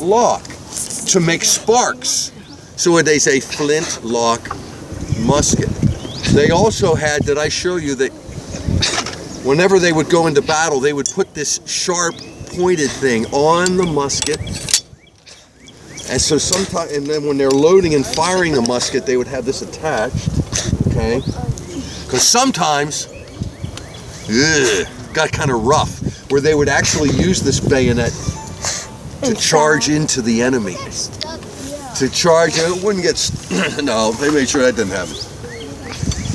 Lock to make sparks. So it is a flintlock musket. They also had, did I show you that whenever they would go into battle, they would put this sharp pointed thing on the musket. And so sometimes, and then when they're loading and firing the musket, they would have this attached, okay? Because sometimes, got kind of rough, where they would actually use this bayonet to charge into the enemy. To charge, it wouldn't get, no, they made sure that didn't happen.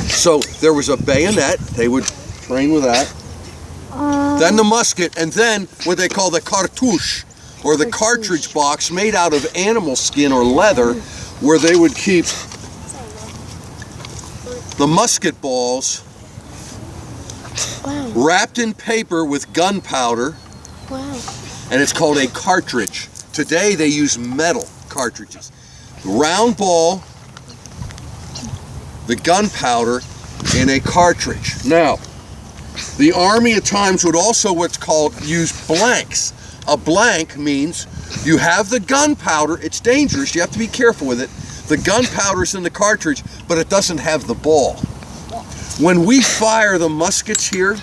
So there was a bayonet, they would train with that. Then the musket, and then what they call the cartouche, or the cartridge box made out of animal skin or leather, where they would keep the musket balls wrapped in paper with gunpowder. And it's called a cartridge. Today they use metal cartridges. The round ball, the gunpowder, in a cartridge. Now, the Army at times would also use blanks. A blank means you have the gunpowder, it's dangerous, you have to be careful with it. The gunpowder's in the cartridge, but it doesn't have the ball. When we fire the muskets here,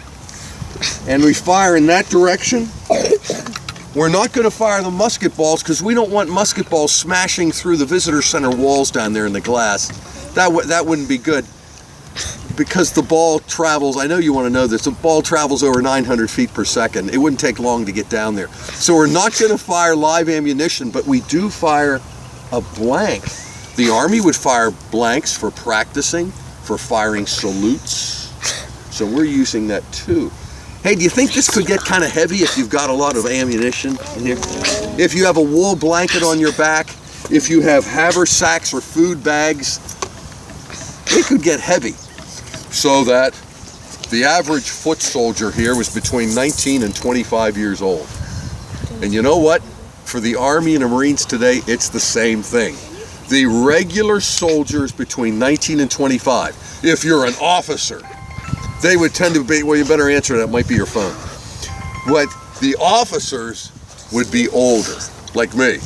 and we fire in that direction, we're not going to fire the musket balls because we don't want musket balls smashing through the visitor center walls down there in the glass. That wouldn't be good, because the ball travels, I know you want to know this, the ball travels over 900 feet per second. It wouldn't take long to get down there. So we're not going to fire live ammunition, but we do fire a blank. The Army would fire blanks for practicing, for firing salutes. So we're using that too. Hey, do you think this could get kind of heavy if you've got a lot of ammunition in here? If you have a wool blanket on your back, if you have haversacks or food bags, it could get heavy. So that the average foot soldier here was between 19 and 25 years old. And you know what? For the Army and the Marines today, it's the same thing. The regular soldiers between 19 and 25, if you're an officer, they would tend to be, well, you better answer that, might be your phone. What the officers would be older, like me.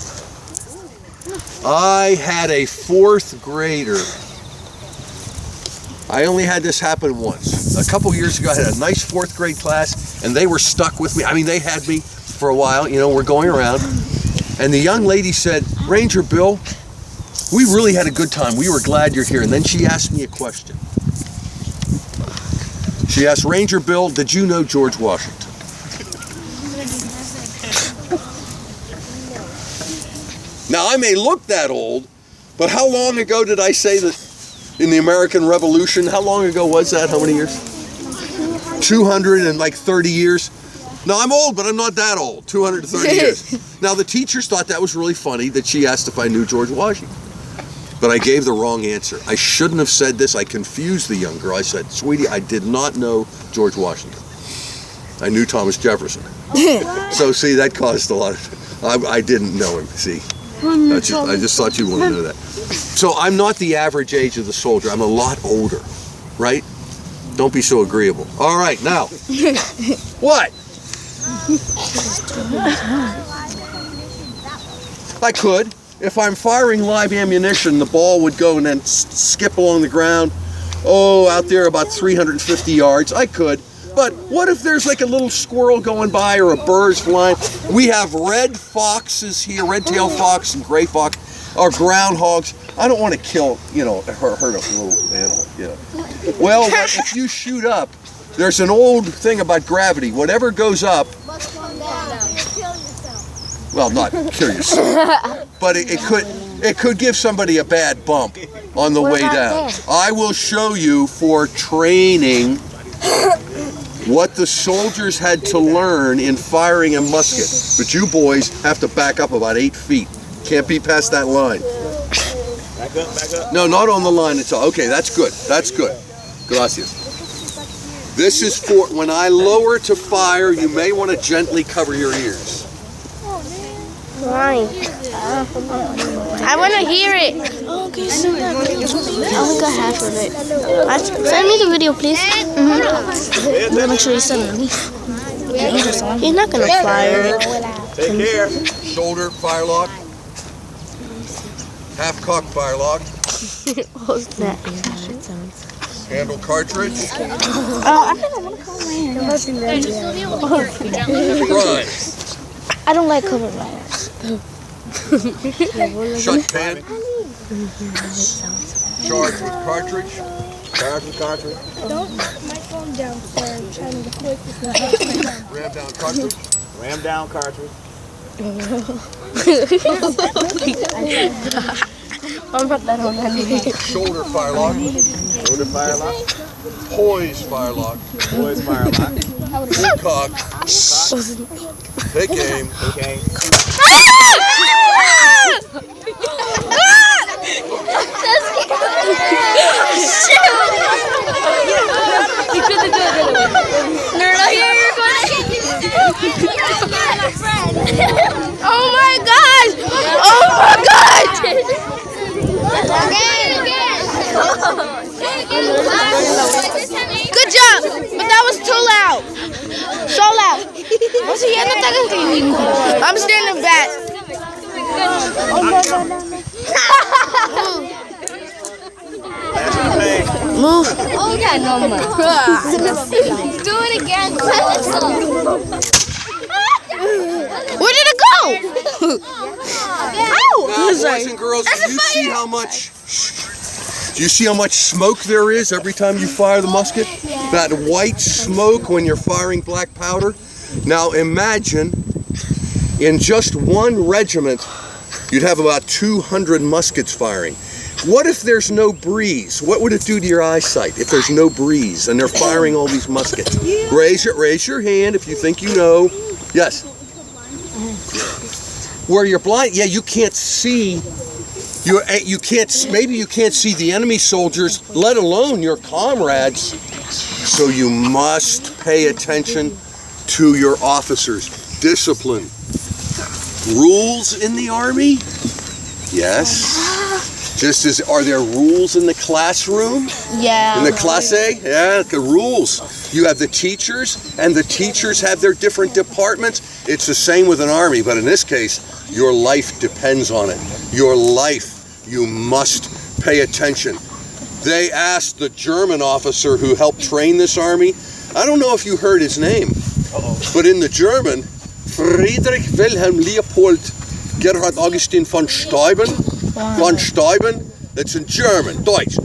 I had a 4th grader. I only had this happen once. A couple years ago, I had a nice 4th grade class, and they were stuck with me. I mean, they had me for a while, you know, we're going around. And the young lady said, "Ranger Bill, we really had a good time. We were glad you're here." And then she asked me a question. She asked, "Ranger Bill, did you know George Washington?" Now, I may look that old, but how long ago did I say that in the American Revolution? How long ago was that? How many years? 230 years. No, I'm old, but I'm not that old. 230 years. Now, the teachers thought that was really funny that she asked if I knew George Washington. But I gave the wrong answer. I shouldn't have said this. I confused the young girl. I said, "Sweetie, I did not know George Washington. I knew Thomas Jefferson." So, see, that caused a lot of... I didn't know him, see. I just thought you wanted to know that. So I'm not the average age of the soldier. I'm a lot older, right? Don't be so agreeable. All right, now. What? I could. If I'm firing live ammunition, the ball would go and then skip along the ground, out there about 350 yards. I could. But what if there's like a little squirrel going by or a bird's flying? We have red foxes here, red-tailed fox and gray fox, or groundhogs. I don't want to kill, hurt a little animal. Well, if you shoot up, there's an old thing about gravity. Whatever goes up, well, not kill yourself, but it could give somebody a bad bump on the way down. I will show you for training what the soldiers had to learn in firing a musket. But you boys have to back up about 8 feet. Can't be past that line. Back up. No, not on the line itself. Okay, that's good. That's good. Gracias. This is for when I lower to fire, you may want to gently cover your ears. Why? I want to hear it. Okay, so I only got half of it. Send me the video, please. Make sure you send me. He's not gonna fire it. Take care. Shoulder firelock. Half-cock firelock. What's that? Handle cartridge. I think I want to cover my hair. Prime. I don't like covering my hair. Shut pan. Charge with cartridge. Charge with cartridge. Don't put my phone down for trying to click this. Ram down cartridge. Ram down cartridge. I'm put that on that. Shoulder firelock. Shoulder firelock. Poise firelock. Boys firelock. Full cock. Take aim. Okay. Oh my gosh! Oh my gosh! Good job, but that was too loud. So loud. I'm standing back. Move. Oh, yeah, no more. Do it again. Where did it go? Ow! Now, boys and girls, do you see how much? Do you see how much smoke there is every time you fire the musket? That white smoke when you're firing black powder. Now imagine, in just one regiment, you'd have about 200 muskets firing. What if there's no breeze? What would it do to your eyesight if there's no breeze and they're firing all these muskets? Raise your hand if you think you know. Yes. Where you're blind, yeah, you can't see. You can't. Maybe you can't see the enemy soldiers, let alone your comrades. So you must pay attention to your officers. Discipline. Rules in the Army? Yes. Just as, are there rules in the classroom? Yeah. In the classe? Yeah, the rules. You have the teachers, and the teachers have their different departments. It's the same with an army, but in this case, your life depends on it. Your life, you must pay attention. They asked the German officer who helped train this army, I don't know if you heard his name, but in the German, Friedrich Wilhelm Leopold Gerhard Augustin von Steuben, von Steuben, that's in German, Deutsch.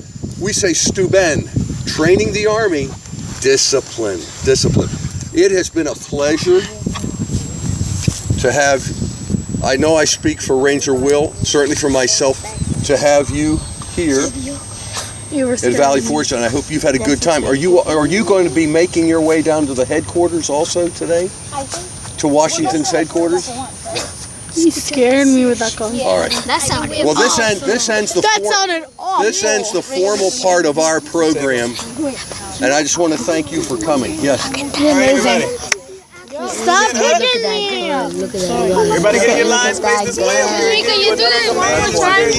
We say Steuben, training the army, discipline, discipline. It has been a pleasure to have, I know I speak for Ranger Will, certainly for myself, to have you here at Valley Forge, and I hope you've had a good time. Are you going to be making your way down to the headquarters also today? To Washington's headquarters? You scared me with that comment. All right. That sounded Well, this ends the That sounded awful. this ends the formal part of our program, and I just want to thank you for coming. Yes. Stop hitting me. Everybody get in your lines, please. Display them. Can you do this one more time?